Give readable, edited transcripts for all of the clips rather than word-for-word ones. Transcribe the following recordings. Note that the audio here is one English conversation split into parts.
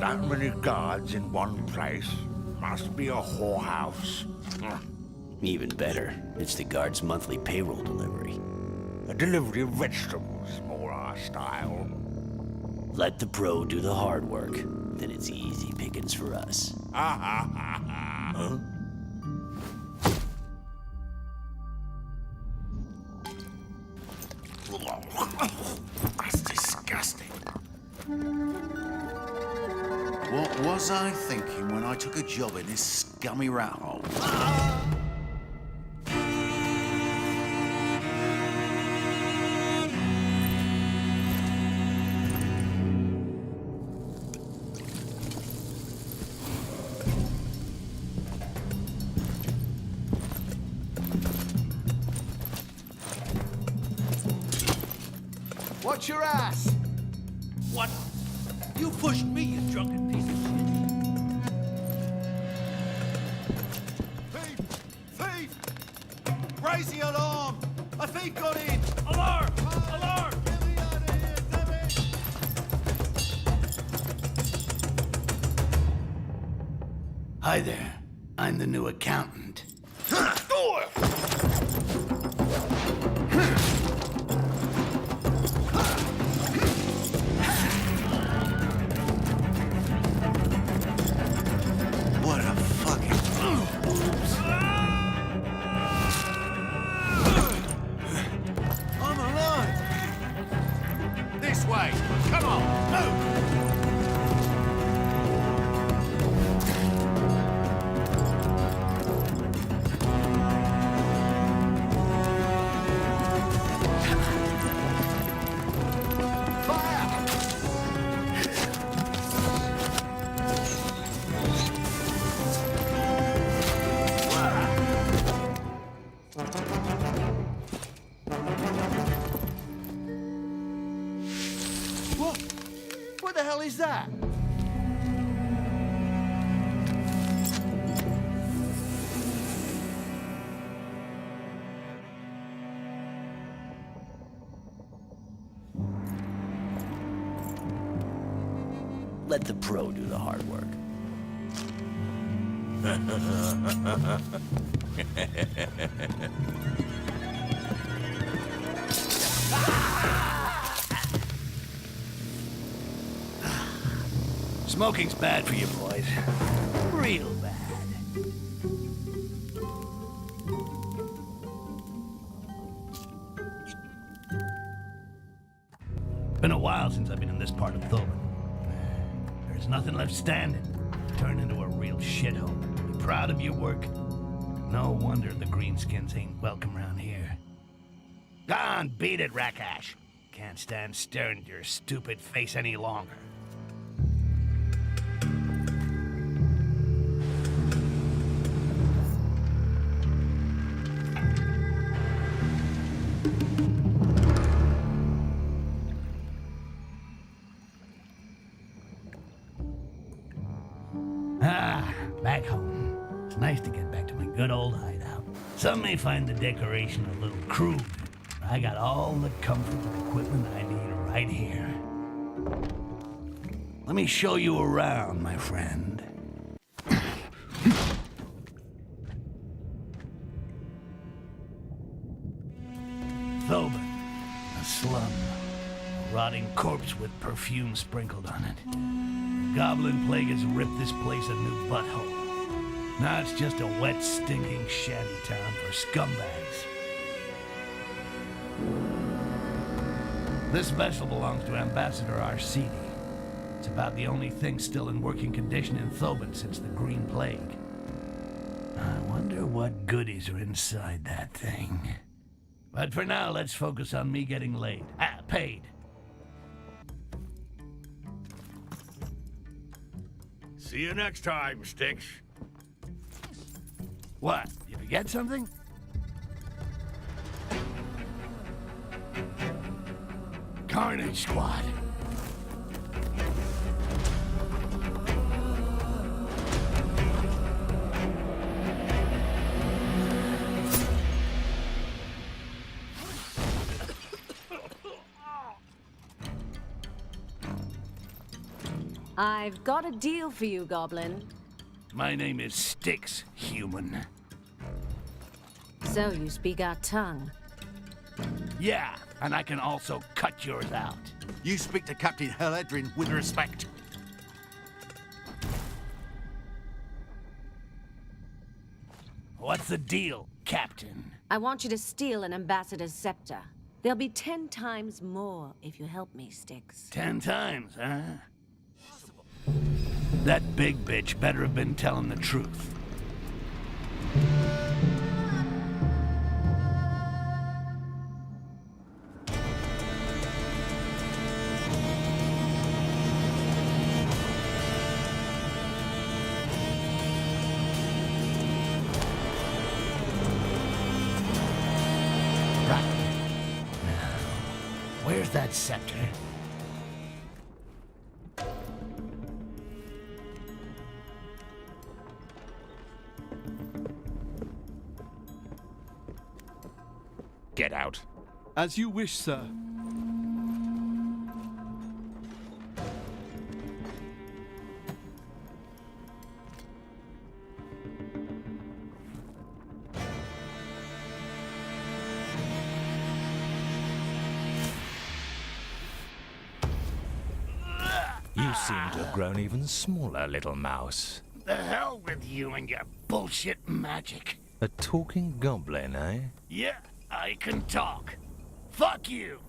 That many guards in one place. Must be a whorehouse. Even better, it's the guard's monthly payroll delivery. A delivery of vegetables, more our style. Let the pro do the hard work, then it's easy pickings for us. Huh? That's disgusting. What was I thinking when I took a job in this scummy rat hole? Watch your ass! What? You pushed me, you drunken piece of shit. Thief! Thief! Raise the alarm! A thief got in! Alarm! Alarm! Get me out of here, damn it! Hi there. I'm the new accountant. What a fucking... I'm alive! This way! Come on, move! What the hell is that? Let the pro do the hard work. Smoking's bad for you boys. Real bad. Been a while since I've been in this part of Thulin. There's nothing left standing. Turned into a real shithole. You proud of your work? No wonder the greenskins ain't welcome around here. Go on, beat it, Rakash. Can't stand staring at your stupid face any longer. Back home. It's nice to get back to my good old hideout. Some may find the decoration a little crude, but I got all the comfort and equipment I need right here. Let me show you around, my friend. Thoban, a slum. A rotting corpse with perfume sprinkled on it. The goblin plague has ripped this place a new butthole. Now it's just a wet, stinking shanty town for scumbags. This vessel belongs to Ambassador Arsidi. It's about the only thing still in working condition in Thoban since the Green Plague. I wonder what goodies are inside that thing. But for now, let's focus on me getting laid. Paid. See you next time, STYX. What? You forget something? Carnage Squad. I've got a deal for you, Goblin. My name is STYX, human. So you speak our tongue. Yeah, and I can also cut yours out. You speak to Captain Heledrin with respect. What's the deal, Captain? I want you to steal an ambassador's scepter. There'll be 10 times more if you help me, STYX. 10 times, huh? That big bitch better have been telling the truth. Where's that scepter? Get out. As you wish, sir. You seem to have grown even smaller, little mouse. The hell with you and your bullshit magic. A talking goblin, eh? Yeah, I can talk. Fuck you!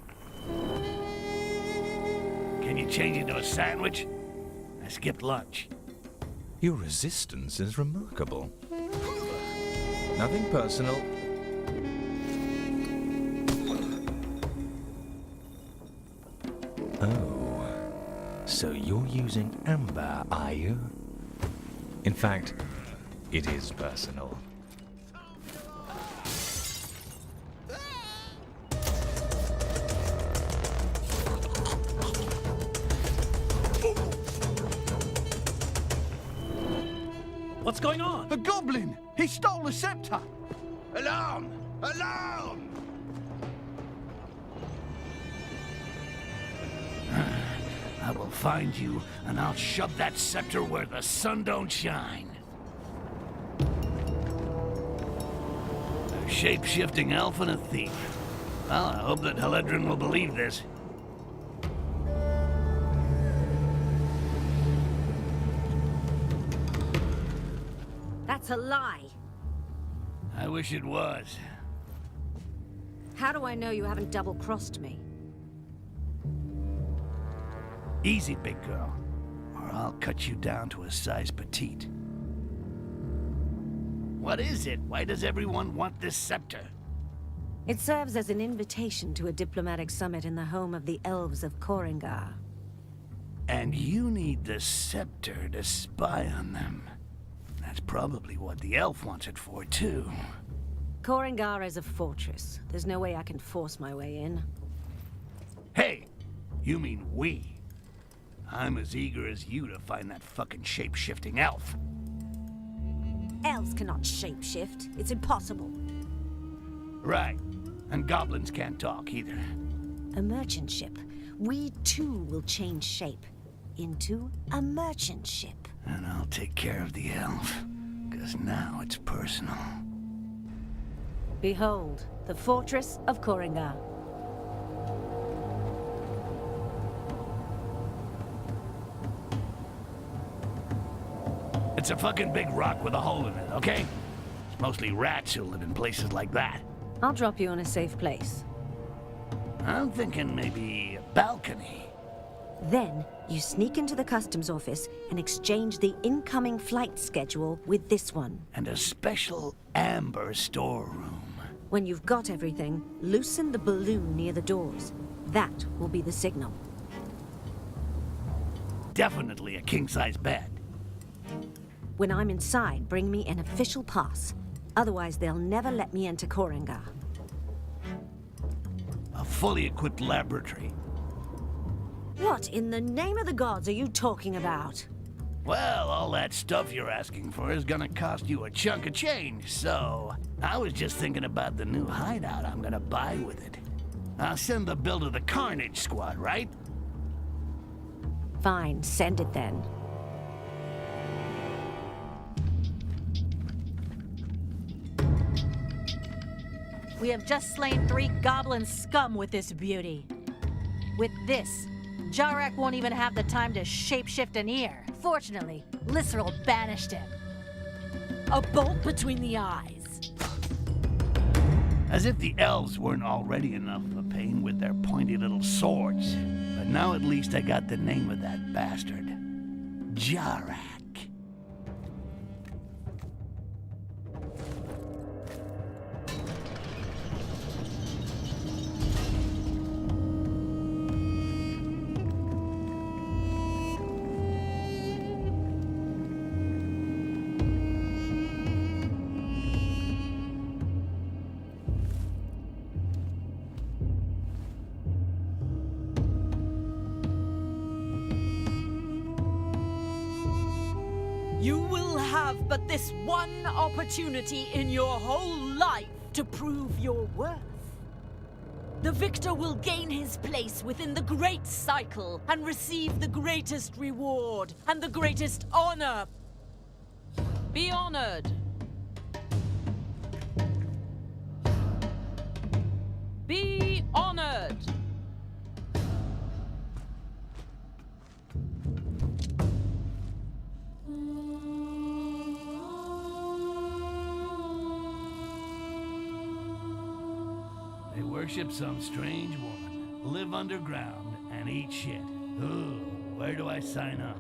Can you change into a sandwich? I skipped lunch. Your resistance is remarkable. Nothing personal. Oh, so you're using amber, are you? In fact, it is personal. What's going on? A goblin! He stole the scepter! Alarm! Alarm! I will find you, and I'll shove that scepter where the sun don't shine. A shape-shifting elf and a thief. Well, I hope that Heledrin will believe this. That's a lie. I wish it was. How do I know you haven't double-crossed me? Easy, big girl, or I'll cut you down to a size petite. What is it? Why does everyone want this scepter? It serves as an invitation to a diplomatic summit in the home of the elves of Koringar. And you need the scepter to spy on them. That's probably what the elf wants it for, too. Koringar is a fortress. There's no way I can force my way in. Hey, you mean we. I'm as eager as you to find that fucking shape-shifting elf. Elves cannot shapeshift. It's impossible. Right. And goblins can't talk either. A merchant ship. We too will change shape into a merchant ship. And I'll take care of the elf, 'cause now it's personal. Behold, the fortress of Koringar. It's a fucking big rock with a hole in it, okay? It's mostly rats who live in places like that. I'll drop you in a safe place. I'm thinking maybe a balcony. Then, you sneak into the customs office and exchange the incoming flight schedule with this one. And a special amber storeroom. When you've got everything, loosen the balloon near the doors. That will be the signal. Definitely a king-size bed. When I'm inside, bring me an official pass. Otherwise, they'll never let me into Koringar. A fully equipped laboratory. What in the name of the gods are you talking about? Well, all that stuff you're asking for is gonna cost you a chunk of change, so I was just thinking about the new hideout I'm gonna buy with it. I'll send the bill to the Carnage Squad, right? Fine, send it then. We have just slain 3 goblin scum with this beauty. With this, Jarak won't even have the time to shapeshift an ear. Fortunately, Lysrel banished him. A bolt between the eyes. As if the elves weren't already enough of a pain with their pointy little swords. But now at least I got the name of that bastard. Jarak. You will have but this one opportunity in your whole life to prove your worth. The victor will gain his place within the great cycle and receive the greatest reward and the greatest honor. Be honored. Be honored. They worship some strange woman, live underground, and eat shit. Ooh, where do I sign up?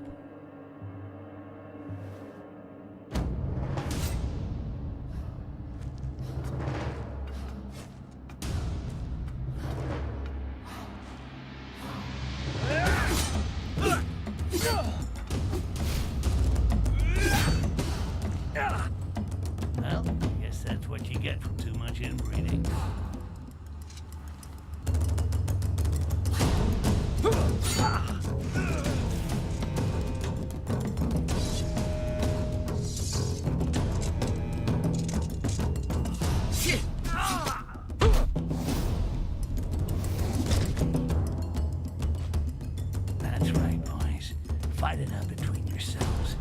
Well, I guess that's what you get from too much inbreeding. That's right, boys. Fight it out between yourselves.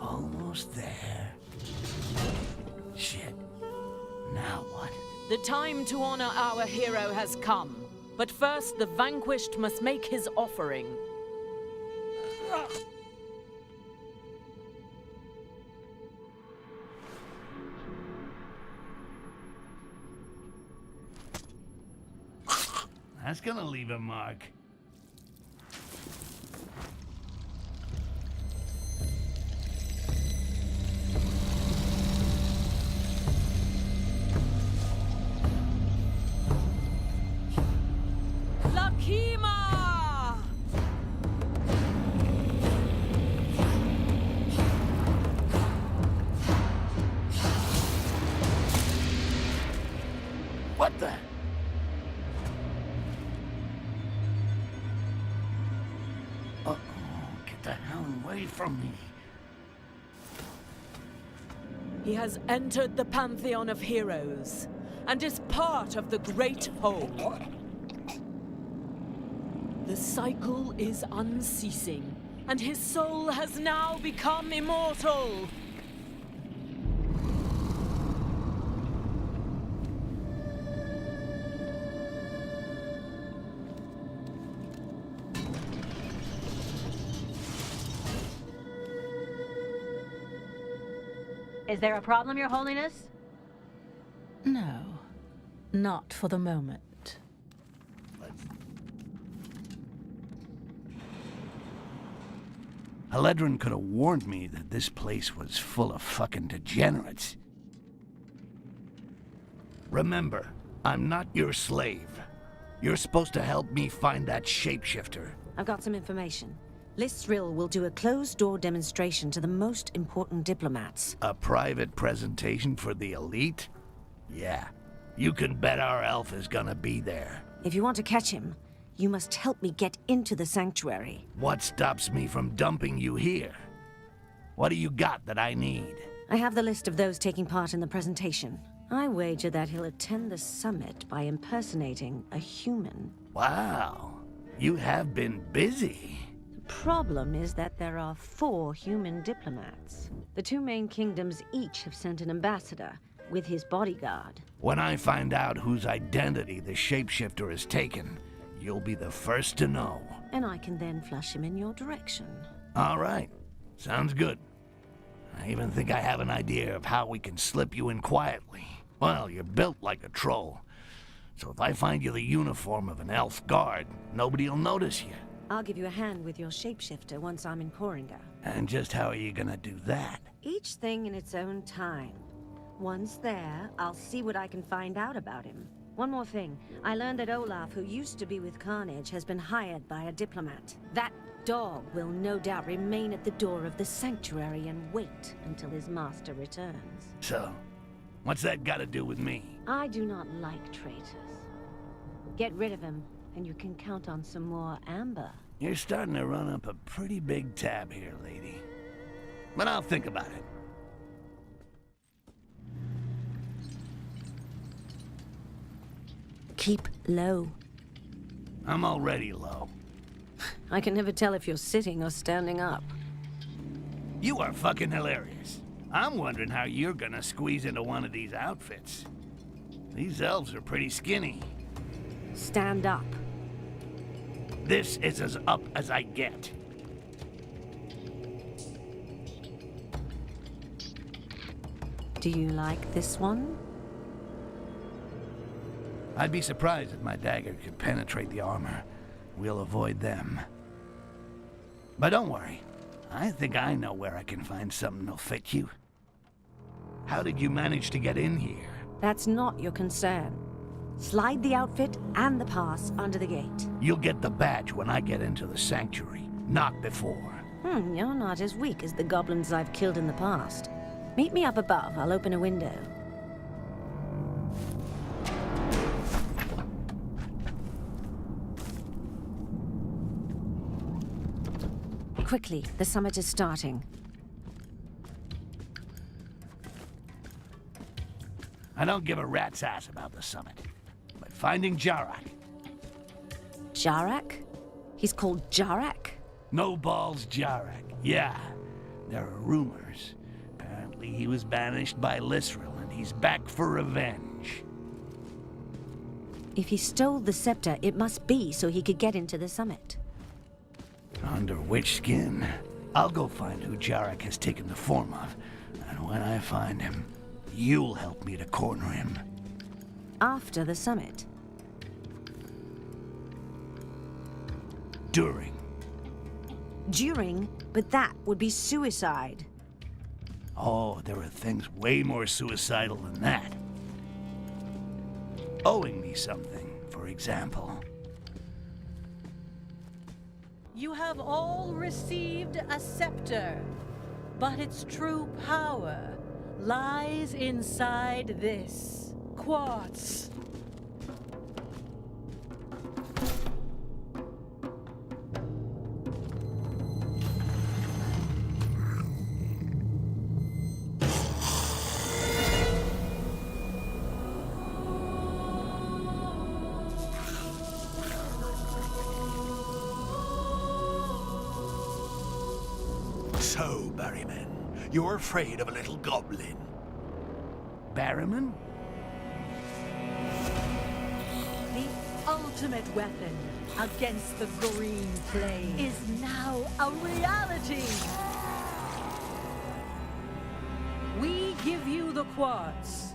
Almost there. Shit. Now what? The time to honor our hero has come. But first, the vanquished must make his offering. That's gonna leave a mark. Lakima! What the? Uh-oh, get the hell away from me. He has entered the pantheon of heroes and is part of the Great Whole. The cycle is unceasing, and his soul has now become immortal. Is there a problem, Your Holiness? No, not for the moment. Haledrin could have warned me that this place was full of fucking degenerates. Remember, I'm not your slave. You're supposed to help me find that shapeshifter. I've got some information. Lysrel will do a closed-door demonstration to the most important diplomats. A private presentation for the elite? Yeah, you can bet our elf is gonna be there. If you want to catch him, you must help me get into the sanctuary. What stops me from dumping you here? What do you got that I need? I have the list of those taking part in the presentation. I wager that he'll attend the summit by impersonating a human. Wow, you have been busy. The problem is that there are 4 human diplomats. The 2 main kingdoms each have sent an ambassador with his bodyguard. When I find out whose identity the shapeshifter has taken, you'll be the first to know. And I can then flush him in your direction. All right, sounds good. I even think I have an idea of how we can slip you in quietly. Well, you're built like a troll. So if I find you the uniform of an elf guard, nobody'll notice you. I'll give you a hand with your shapeshifter once I'm in Koringa. And just how are you gonna do that? Each thing in its own time. Once there, I'll see what I can find out about him. One more thing. I learned that Olaf, who used to be with Carnage, has been hired by a diplomat. That dog will no doubt remain at the door of the sanctuary and wait until his master returns. So, what's that got to do with me? I do not like traitors. Get rid of him, and you can count on some more amber. You're starting to run up a pretty big tab here, lady. But I'll think about it. Keep low. I'm already low. I can never tell if you're sitting or standing up. You are fucking hilarious. I'm wondering how you're gonna squeeze into one of these outfits. These elves are pretty skinny. Stand up. This is as up as I get. Do you like this one? I'd be surprised if my dagger could penetrate the armor. We'll avoid them. But don't worry. I think I know where I can find something that'll fit you. How did you manage to get in here? That's not your concern. Slide the outfit and the pass under the gate. You'll get the badge when I get into the sanctuary, not before. You're not as weak as the goblins I've killed in the past. Meet me up above. I'll open a window. Quickly, the summit is starting. I don't give a rat's ass about the summit, but finding Jarak. Jarak? He's called Jarak? No balls Jarak. Yeah, there are rumors. Apparently he was banished by Lisril and he's back for revenge. If he stole the scepter, it must be so he could get into the summit. Under which skin? I'll go find who Jarak has taken the form of, and when I find him, you'll help me to corner him. After the summit? During. During? But that would be suicide. Oh, there are things way more suicidal than that. Owing me something, for example. You have all received a scepter, but its true power lies inside this quartz. So, Barryman, you're afraid of a little goblin? Barryman? The ultimate weapon against the green plague is now a reality. We give you the quartz.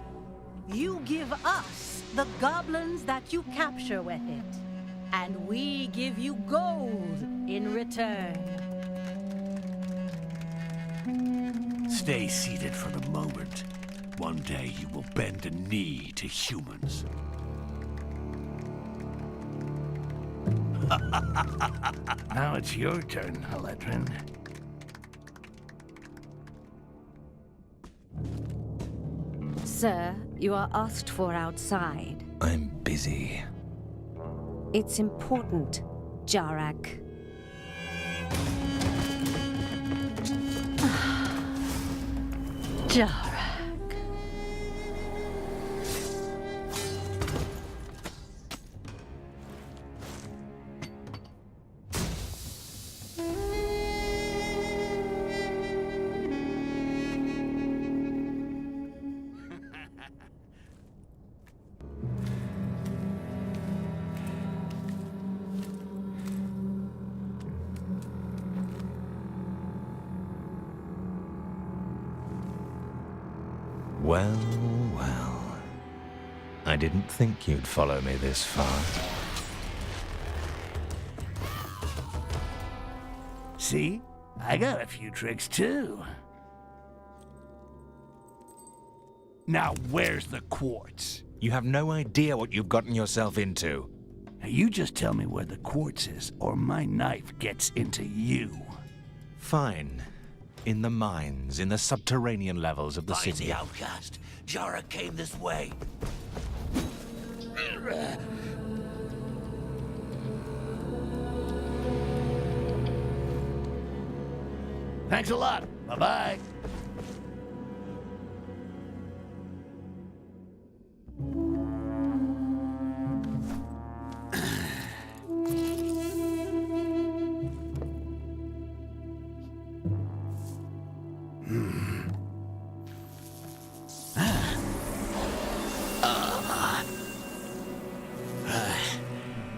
You give us the goblins that you capture with it. And we give you gold in return. Stay seated for the moment. One day you will bend a knee to humans. Now it's your turn, Haledrin. Sir, you are asked for outside. I'm busy. It's important, Jarak. Jarak. Well, well. I didn't think you'd follow me this far. See? I got a few tricks too. Now, where's the quartz? You have no idea what you've gotten yourself into. Now, you just tell me where the quartz is, or my knife gets into you. Fine. In the mines, in the subterranean levels of the Find city. the outcast. Jara came this way. Thanks a lot. Bye-bye.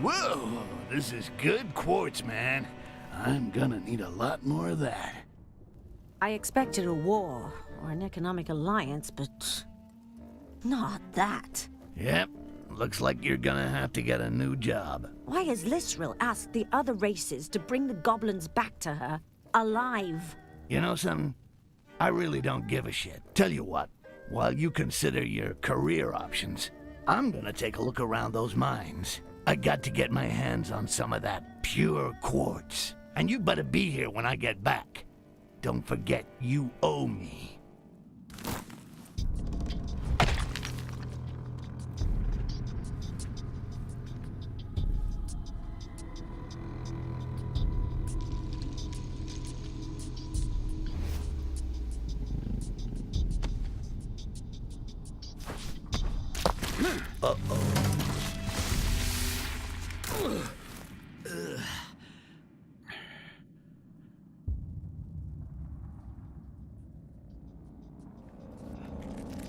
Whoa, this is good quartz, man. I'm gonna need a lot more of that. I expected a war or an economic alliance, but not that. Yep, looks like you're gonna have to get a new job. Why has Lisril asked the other races to bring the goblins back to her, alive? You know something? I really don't give a shit. Tell you what, while you consider your career options, I'm gonna take a look around those mines. I got to get my hands on some of that pure quartz. And you better be here when I get back. Don't forget, you owe me.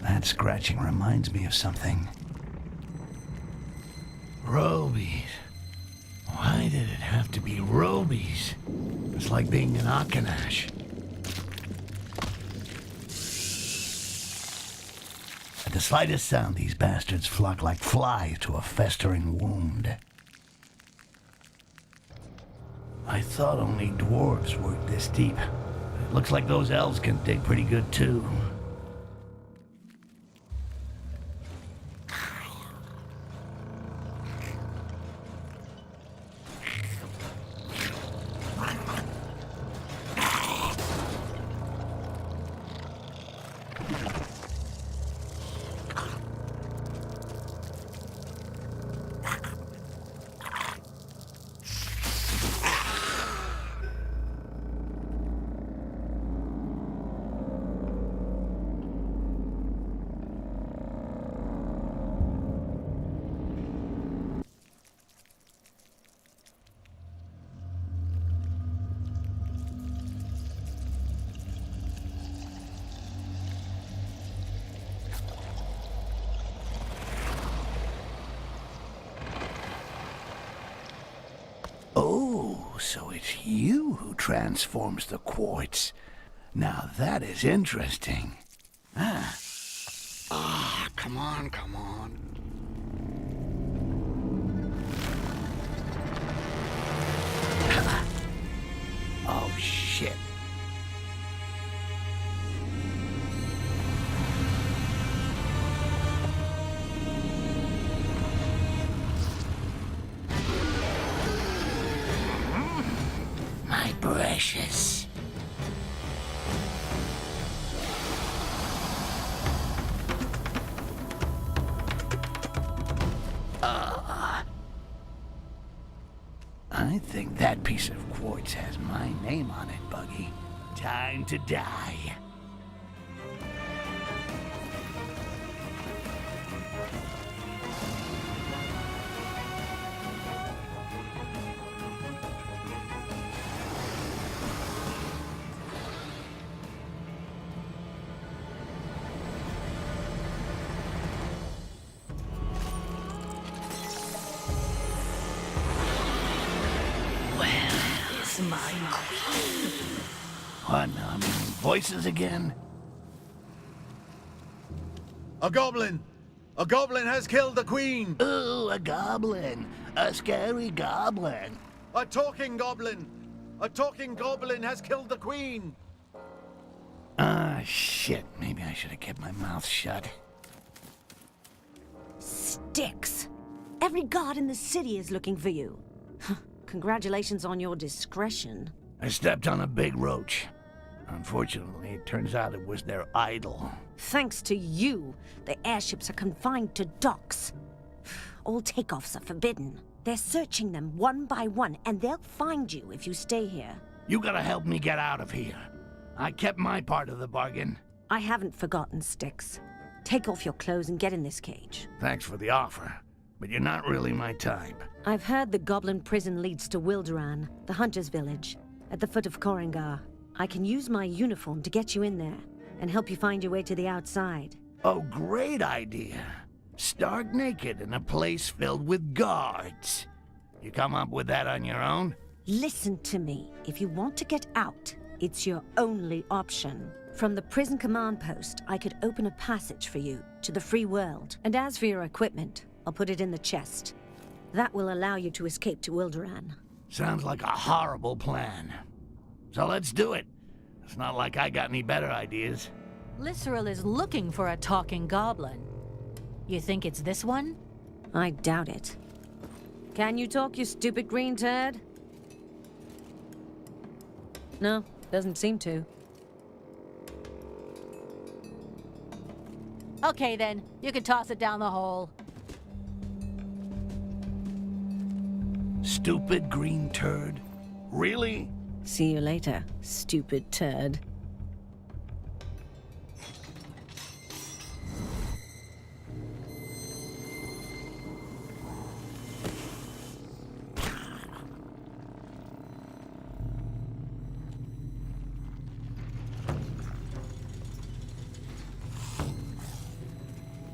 That scratching reminds me of something. Robies. Why did it have to be Robies? It's like being an Akanash. At the slightest sound, these bastards flock like flies to a festering wound. I thought only dwarves worked this deep. It looks like those elves can dig pretty good too. Oh, so it's you who transforms the quartz. Now that is interesting. Come on, come on. Oh, shit. My precious. I think that piece of quartz has my name on it, Buggy. Time to die. What now? I mean, voices again? A goblin! A goblin has killed the queen! Ooh, a goblin. A scary goblin. A talking goblin! A talking goblin has killed the queen! Ah, shit. Maybe I should have kept my mouth shut. STYX! Every god in the city is looking for you. Congratulations on your discretion. I stepped on a big roach. Unfortunately, it turns out it was their idol. Thanks to you, the airships are confined to docks. All takeoffs are forbidden. They're searching them one by one, and they'll find you if you stay here. You gotta help me get out of here. I kept my part of the bargain. I haven't forgotten, STYX. Take off your clothes and get in this cage. Thanks for the offer, but you're not really my type. I've heard the goblin prison leads to Wilderan, the hunter's village, at the foot of Korengar. I can use my uniform to get you in there, and help you find your way to the outside. Oh, great idea. Stark naked in a place filled with guards. You come up with that on your own? Listen to me. If you want to get out, it's your only option. From the prison command post, I could open a passage for you to the free world. And as for your equipment, I'll put it in the chest. That will allow you to escape to Wilderan. Sounds like a horrible plan. So let's do it. It's not like I got any better ideas. Lysserl is looking for a talking goblin. You think it's this one? I doubt it. Can you talk, you stupid green turd? No, doesn't seem to. Okay then, you can toss it down the hole. Stupid green turd? Really? See you later, stupid turd.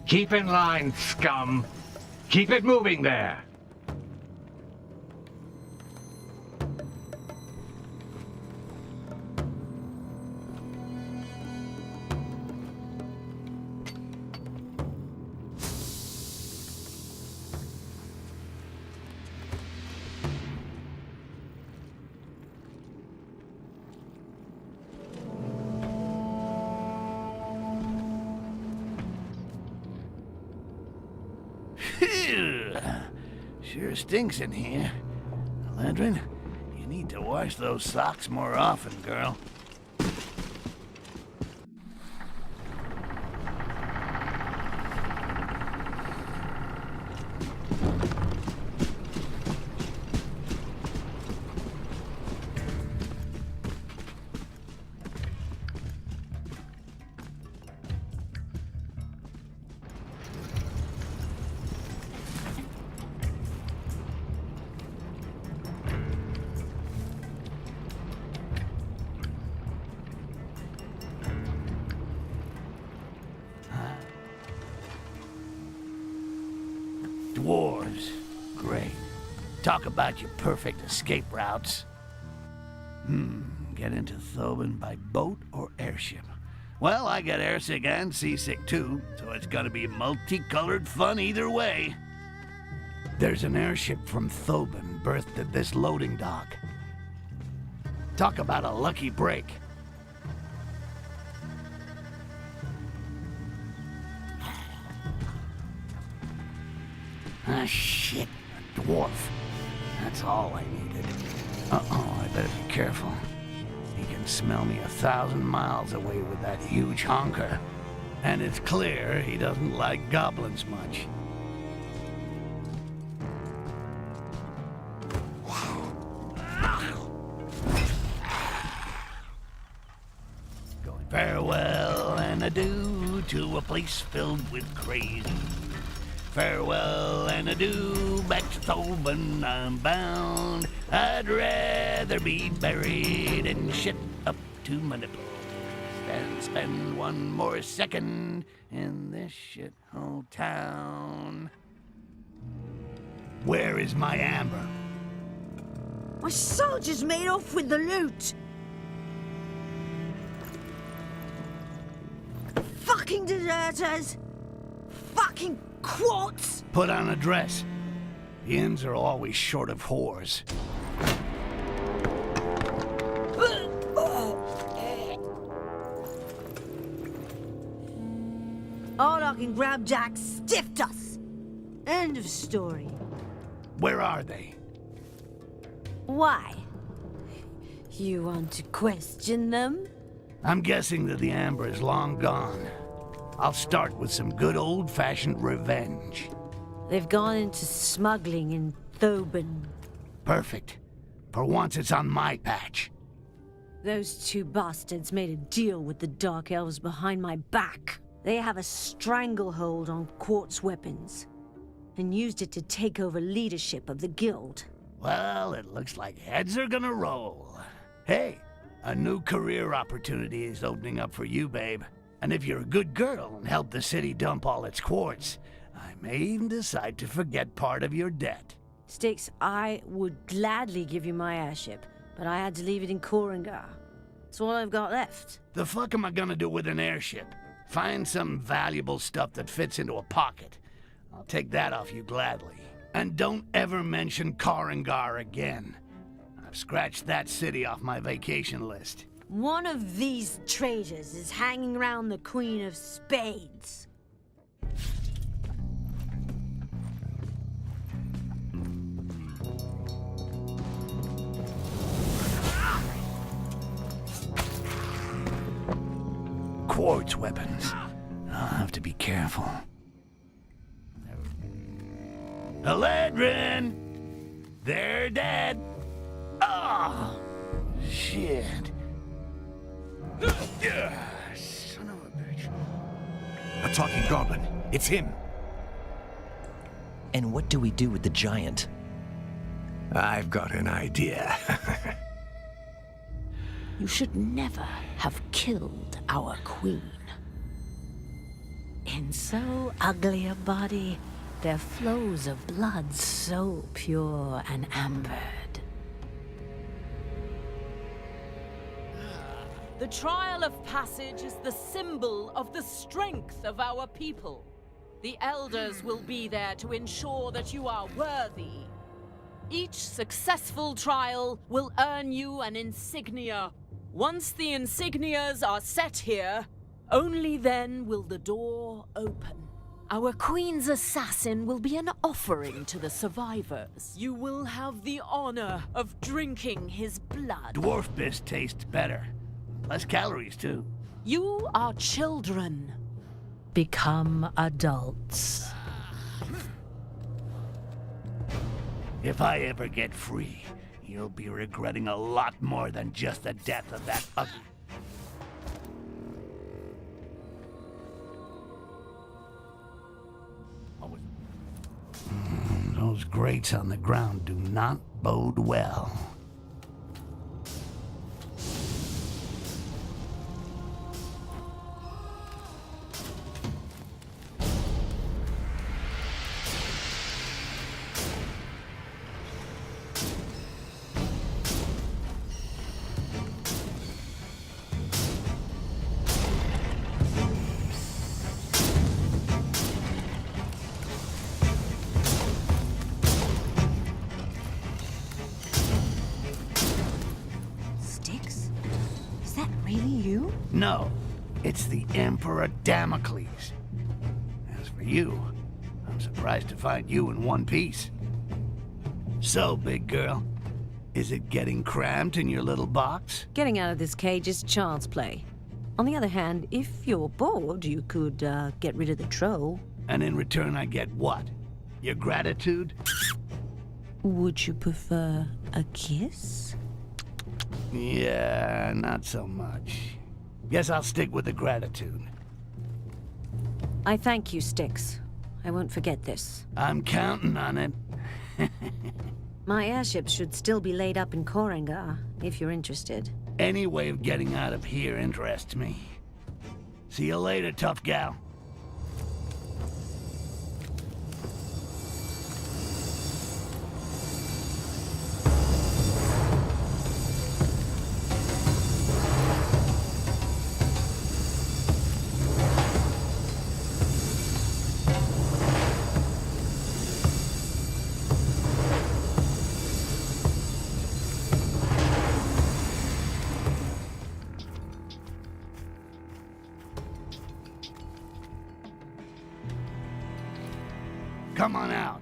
Keep in line, scum. Keep it moving there. Sure stinks in here. Ledrin, you need to wash those socks more often, girl. Dwarves. Great. Talk about your perfect escape routes. Get into Thoban by boat or airship? Well, I get airsick and seasick too, so it's gonna be multicolored fun either way. There's an airship from Thoban berthed at this loading dock. Talk about a lucky break. Ah, shit. A dwarf. That's all I needed. Uh-oh, I better be careful. He can smell me 1,000 miles away with that huge honker. And it's clear he doesn't like goblins much. adieu to a place filled with crazy. Farewell and adieu, back to Tobin I'm bound. I'd rather be buried in shit up to my nipples than spend one more second in this shithole town. Where is my amber? My soldiers made off with the loot! Fucking deserters! Fucking quartz! Put on a dress. The inns are always short of whores. All and Grabjack stiffed us. End of story. Where are they? Why? You want to question them? I'm guessing that the amber is long gone. I'll start with some good old-fashioned revenge. They've gone into smuggling in Thobin. Perfect. For once it's on my patch. Those two bastards made a deal with the Dark Elves behind my back. They have a stranglehold on quartz weapons, and used it to take over leadership of the guild. Well, it looks like heads are gonna roll. Hey, a new career opportunity is opening up for you, babe. And if you're a good girl and help the city dump all its quartz, I may even decide to forget part of your debt. STYX, I would gladly give you my airship, but I had to leave it in Korengar. It's all I've got left. The fuck am I gonna do with an airship? Find some valuable stuff that fits into a pocket. I'll take that off you gladly. And don't ever mention Korengar again. I've scratched that city off my vacation list. One of these traitors is hanging around the Queen of Spades. Quartz weapons. I'll have to be careful. Eladrin! They're dead! Oh, shit. Son of a bitch. A talking goblin. It's him. And what do we do with the giant? I've got an idea. You should never have killed our queen. In so ugly a body, there flows a blood so pure and ambered. The trial of passage is the symbol of the strength of our people. The elders will be there to ensure that you are worthy. Each successful trial will earn you an insignia. Once the insignias are set here, only then will the door open. Our queen's assassin will be an offering to the survivors. You will have the honor of drinking his blood. Dwarf piss tastes better. Less calories, too. You are children. Become adults. If I ever get free, you'll be regretting a lot more than just the death of that ugly... Those grates on the ground do not bode well. No, it's the Emperor Damocles. As for you, I'm surprised to find you in one piece. So, big girl, is it getting cramped in your little box? Getting out of this cage is child's play. On the other hand, if you're bored, you could get rid of the troll. And in return I get what? Your gratitude? Would you prefer a kiss? Yeah, not so much. Guess I'll stick with the gratitude. I thank you, STYX. I won't forget this. I'm counting on it. My airship should still be laid up in Korengar, if you're interested. Any way of getting out of here interests me. See you later, tough gal. Come on out.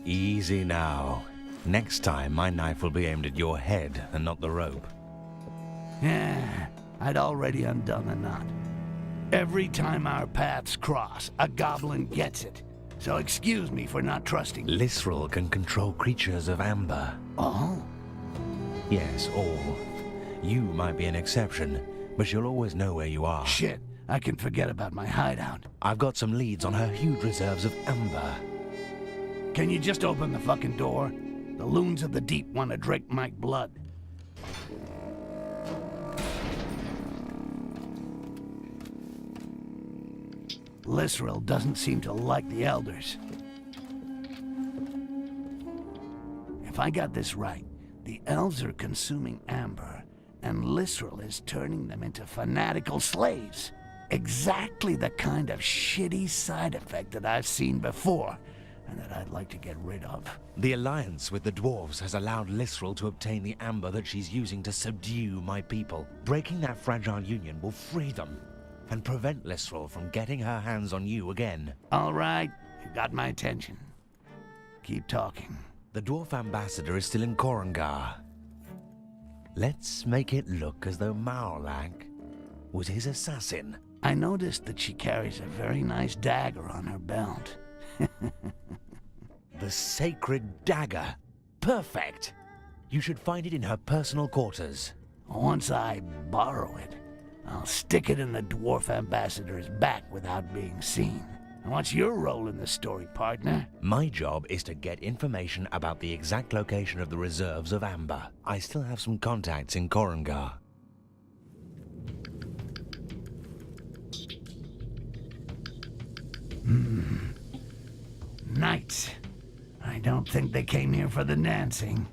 Easy now. Next time, my knife will be aimed at your head and not the rope. Yeah, I'd already undone the knot. Every time our paths cross, a goblin gets it. So excuse me for not trusting. Lisrel can control creatures of amber. Oh? Yes, all. You might be an exception, but you'll always know where you are. Shit, I can forget about my hideout. I've got some leads on her huge reserves of amber. Can you just open the fucking door? The loons of the deep want to drink my blood. Lisrel doesn't seem to like the elders. If I got this right, the elves are consuming amber, and Lisrel is turning them into fanatical slaves. Exactly the kind of shitty side effect that I've seen before, and that I'd like to get rid of. The alliance with the dwarves has allowed Lisrel to obtain the amber that she's using to subdue my people. Breaking that fragile union will free them, and prevent Lisrel from getting her hands on you again. All right, you got my attention. Keep talking. The dwarf ambassador is still in Korengar. Let's make it look as though Maolak was his assassin. I noticed that she carries a very nice dagger on her belt. The sacred dagger. Perfect. You should find it in her personal quarters. Once I borrow it, I'll stick it in the dwarf ambassador's back without being seen. And what's your role in the story, partner? My job is to get information about the exact location of the reserves of amber. I still have some contacts in Korengar. Knights. I don't think they came here for the dancing.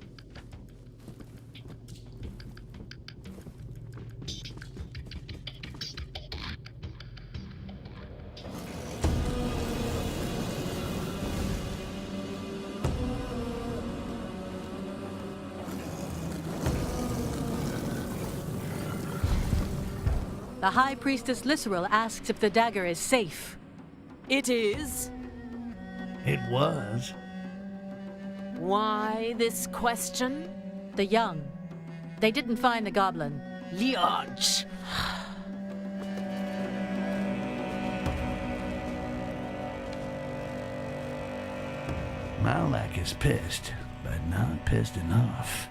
The High Priestess Lisrel asks if the dagger is safe. It is. It was. Why this question? The young. They didn't find the goblin. Liaj. Maolak is pissed, but not pissed enough.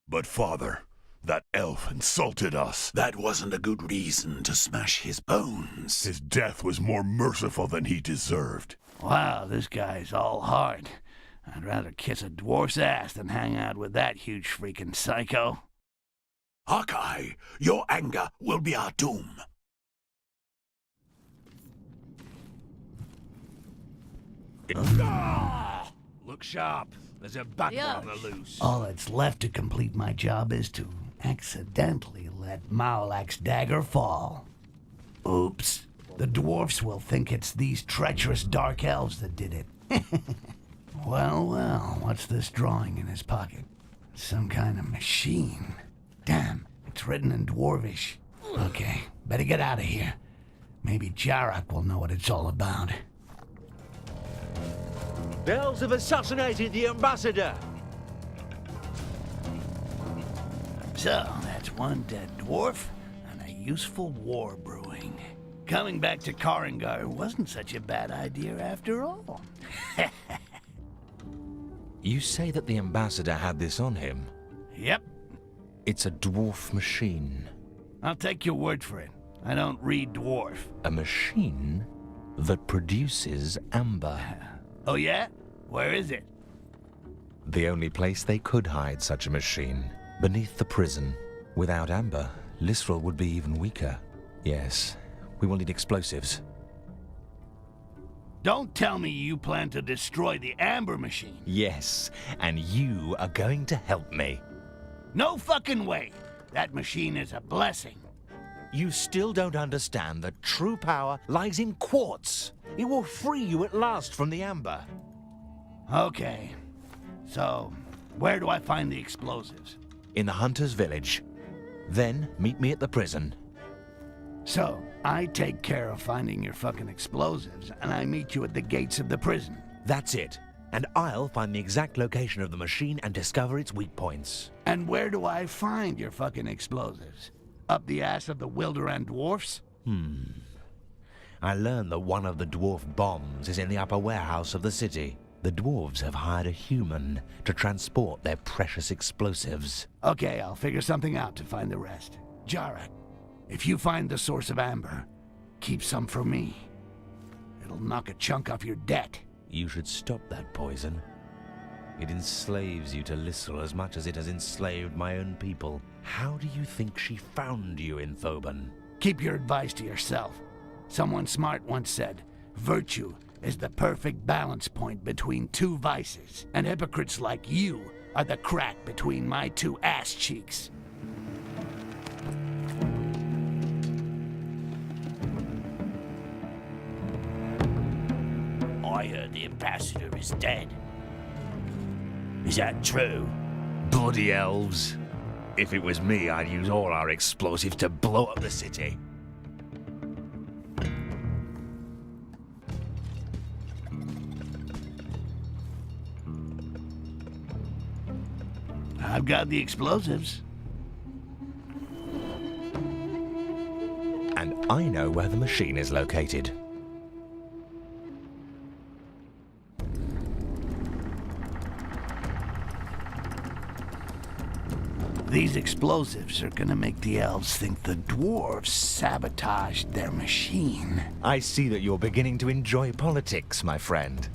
But father, that elf insulted us. That wasn't a good reason to smash his bones. His death was more merciful than he deserved. Wow, this guy's all heart. I'd rather kiss a dwarf's ass than hang out with that huge freaking psycho. Hawkeye, your anger will be our doom. Look sharp. There's a butler on the loose. All that's left to complete my job is to accidentally let Maolak's dagger fall. Oops. The dwarfs will think it's these treacherous dark elves that did it. Well, well, what's this drawing in his pocket? Some kind of machine. Damn, it's written in Dwarvish. Okay, better get out of here. Maybe Jarok will know what it's all about. The elves have assassinated the ambassador. So, that's one dead dwarf and a useful war brewing. Coming back to Korengar wasn't such a bad idea after all. You say that the ambassador had this on him? Yep. It's a dwarf machine. I'll take your word for it. I don't read dwarf. A machine that produces amber. Oh yeah? Where is it? The only place they could hide such a machine. Beneath the prison. Without amber, Lisrel would be even weaker. Yes, we will need explosives. Don't tell me you plan to destroy the amber machine. Yes, and you are going to help me. No fucking way. That machine is a blessing. You still don't understand that true power lies in quartz. It will free you at last from the amber. Okay. So, where do I find the explosives? In the hunter's village. Then meet me at the prison. So, I take care of finding your fucking explosives, and I meet you at the gates of the prison. That's it. And I'll find the exact location of the machine and discover its weak points. And where do I find your fucking explosives? Up the ass of the Wilderan dwarfs? I learned that one of the dwarf bombs is in the upper warehouse of the city. The dwarves have hired a human to transport their precious explosives. Okay, I'll figure something out to find the rest. Jarak, if you find the source of amber, keep some for me. It'll knock a chunk off your debt. You should stop that poison. It enslaves you to Lisrel as much as it has enslaved my own people. How do you think she found you in Thoban? Keep your advice to yourself. Someone smart once said, virtue is the perfect balance point between two vices, and hypocrites like you are the crack between my two ass cheeks. I heard the ambassador is dead. Is that true? Bloody elves. If it was me, I'd use all our explosives to blow up the city. I've got the explosives. And I know where the machine is located. These explosives are gonna make the elves think the dwarves sabotaged their machine. I see that you're beginning to enjoy politics, my friend.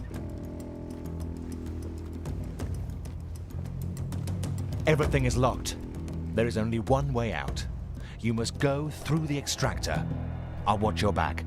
Everything is locked. There is only one way out. You must go through the extractor. I'll watch your back.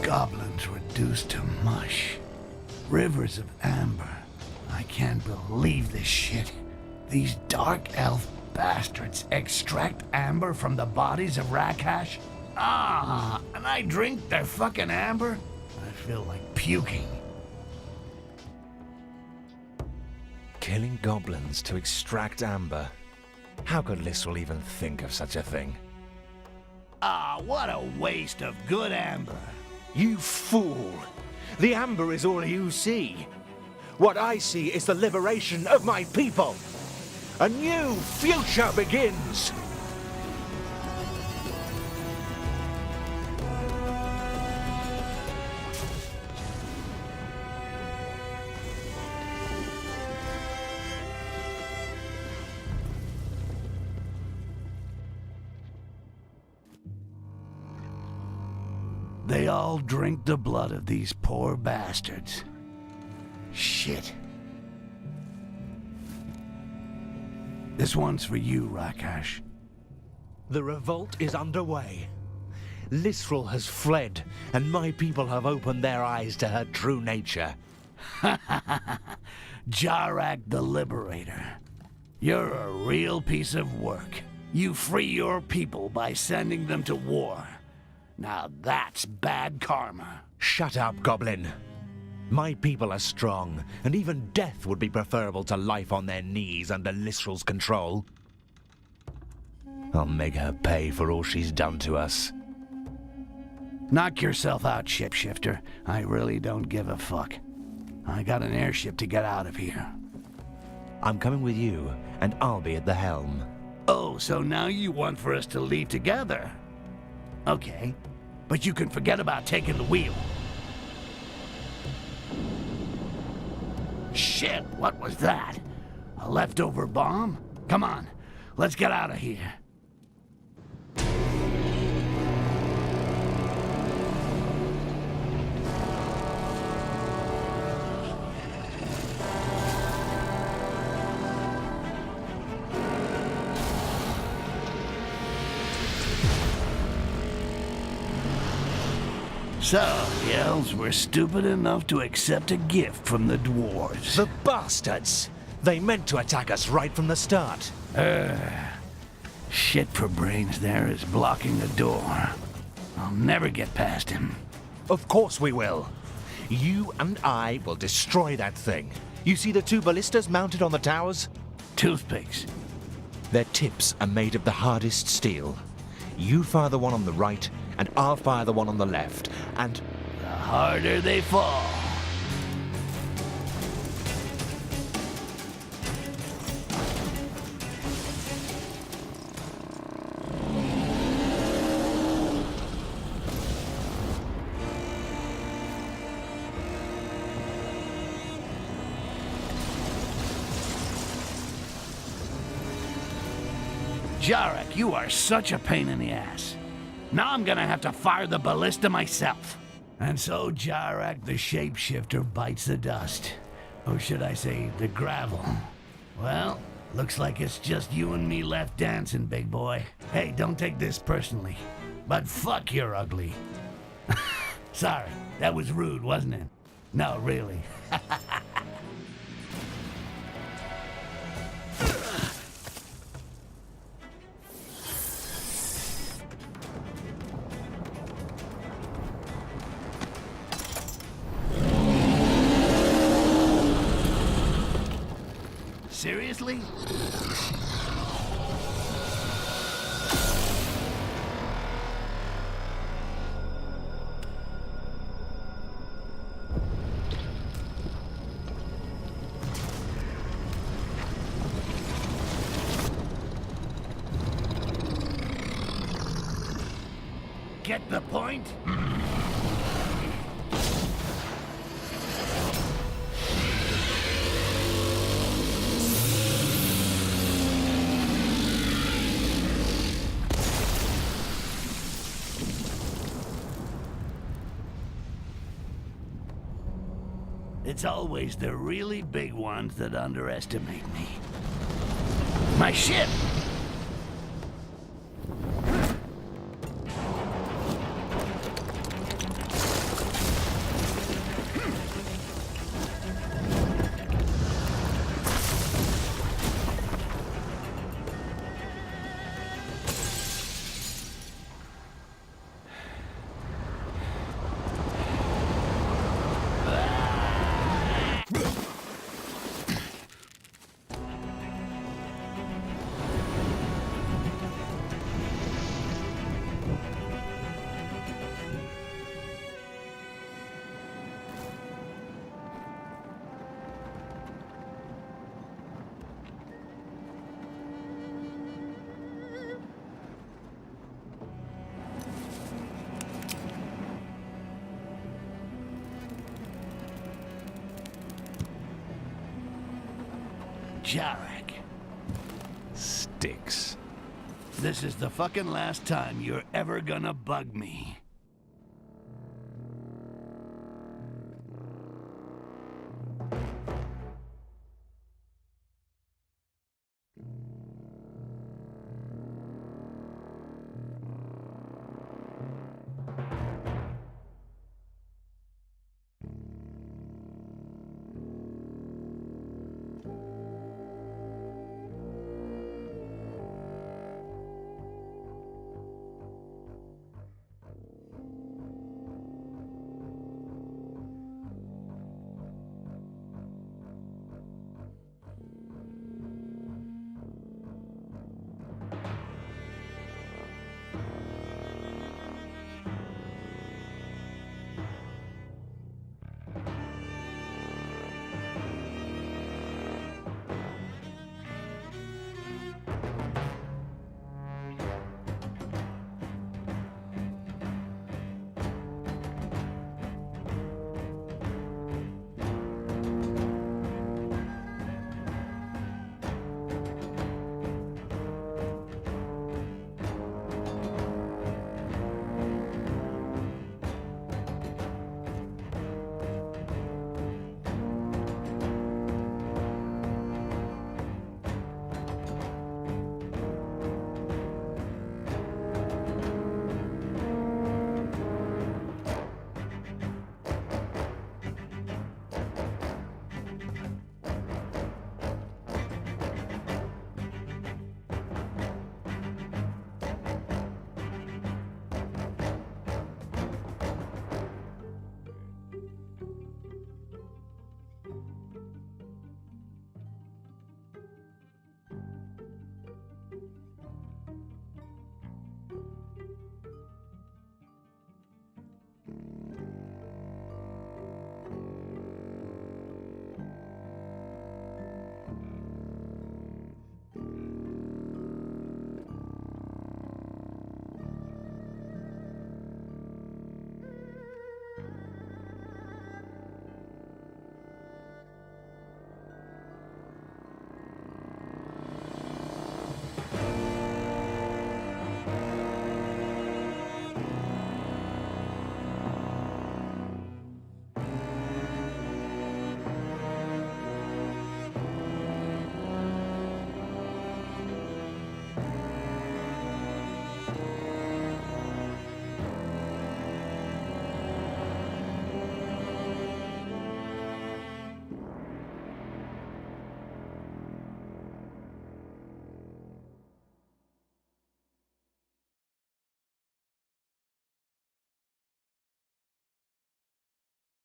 Goblins reduced to mush. Rivers of amber. I can't believe this shit. These dark elf bastards extract amber from the bodies of Rakash? And I drink their fucking amber? I feel like puking. Killing goblins to extract amber. How could Lisrel even think of such a thing? What a waste of good amber. You fool! The amber is all you see. What I see is the liberation of my people. A new future begins! They all drink the blood of these poor bastards. Shit. This one's for you, Rakash. The revolt is underway. Lisrel has fled, and my people have opened their eyes to her true nature. Jarak the Liberator. You're a real piece of work. You free your people by sending them to war. Now that's bad karma. Shut up, Goblin. My people are strong, and even death would be preferable to life on their knees under Lysrel's control. I'll make her pay for all she's done to us. Knock yourself out, shapeshifter. I really don't give a fuck. I got an airship to get out of here. I'm coming with you, and I'll be at the helm. Oh, so now you want for us to leave together? Okay, but you can forget about taking the wheel. Shit, what was that? A leftover bomb? Come on, let's get out of here. So, the elves were stupid enough to accept a gift from the dwarves. The bastards! They meant to attack us right from the start. Shit for brains there is blocking the door. I'll never get past him. Of course we will. You and I will destroy that thing. You see the two ballistas mounted on the towers? Toothpicks. Their tips are made of the hardest steel. You fire the one on the right, and I'll fire the one on the left, and... the harder they fall. Jarek, you are such a pain in the ass. Now I'm gonna have to fire the ballista myself. And so Jarek the shapeshifter bites the dust. Or should I say, the gravel. Well, looks like it's just you and me left dancing, big boy. Hey, don't take this personally. But fuck, you're ugly. Sorry, that was rude, wasn't it? No, really. Seriously? Get the point? It's always the really big ones that underestimate me. My ship! Jarek. STYX. This is the fucking last time you're ever gonna bug me.